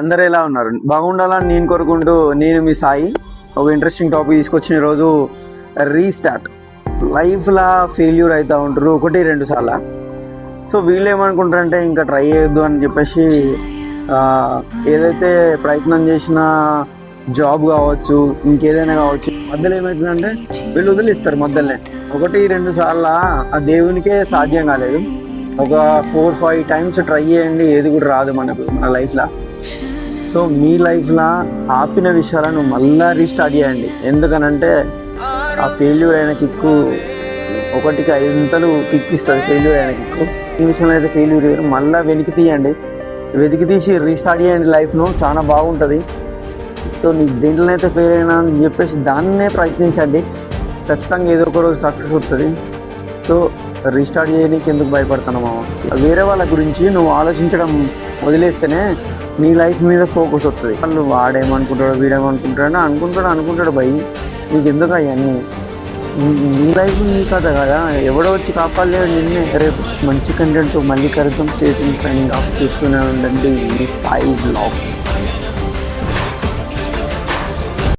అందరూ ఎలా ఉన్నారు? బాగుండాలని నేను కోరుకుంటూ నేను మీ సాయి ఒక ఇంట్రెస్టింగ్ టాపిక్ తీసుకొచ్చిన ఈరోజు. రీస్టార్ట్. లైఫ్లా ఫెయిల్యూర్ అవుతూ ఉంటారు 1-2 సార్లు. సో వీళ్ళు ఏమనుకుంటారంటే ఇంకా ట్రై చేయొద్దు అని చెప్పేసి ఏదైతే ప్రయత్నం చేసిన జాబ్ కావచ్చు ఇంకేదైనా కావచ్చు మధ్యలో ఏమవుతుందంటే వీళ్ళు వదిలిస్తారు మధ్యలోనే. 1-2 సార్లు ఆ దేవునికే సాధ్యం కాలేదు. ఒక 4-5 టైమ్స్ ట్రై చేయండి, ఏది కూడా రాదు మనకు మన లైఫ్లో. సో మీ లైఫ్లో ఆపిన విషయాలను మళ్ళీ రీస్టార్ట్ చేయండి. ఎందుకనంటే ఆ ఫెయిల్యూర్ అయిన కిక్కు 1కి 5 కిక్ ఇస్తుంది. ఫెయిల్యూర్ అయిన కిక్కు ఈ విషయంలో అయితే ఫెయిల్యూర్ మళ్ళీ వెనక్కి తీయండి, వెతికి తీసి రీస్టార్ట్ చేయండి. లైఫ్ను చాలా బాగుంటుంది. సో నీకు దేంట్లో అయితే ఫెయిల్ అయినా అని చెప్పేసి దాన్నే ప్రయత్నించండి, ఖచ్చితంగా ఏదో ఒక రోజు సక్సెస్ వస్తుంది. సో రీస్టార్ట్ చేయడానికి ఎందుకు భయపడుతున్నావు? వేరే వాళ్ళ గురించి నువ్వు ఆలోచించడం వదిలేస్తేనే నీ లైఫ్ మీద ఫోకస్ వస్తుంది. వాళ్ళు వాడేమనుకుంటాడు వీడేమనుకుంటాడు అనుకుంటాడు భయ్, నీకు ఎందుకు అవన్నీ? నీ లైఫ్ నీ కథ కదా, ఎవడో వచ్చి కాపాడలేడు నిన్నే. రేపు మంచి కంటెంట్ మళ్ళీ కలుద్దాం. Stating signing off. చూస్తూనే ఉండండి ఈ సాయి బ్లాగ్స్.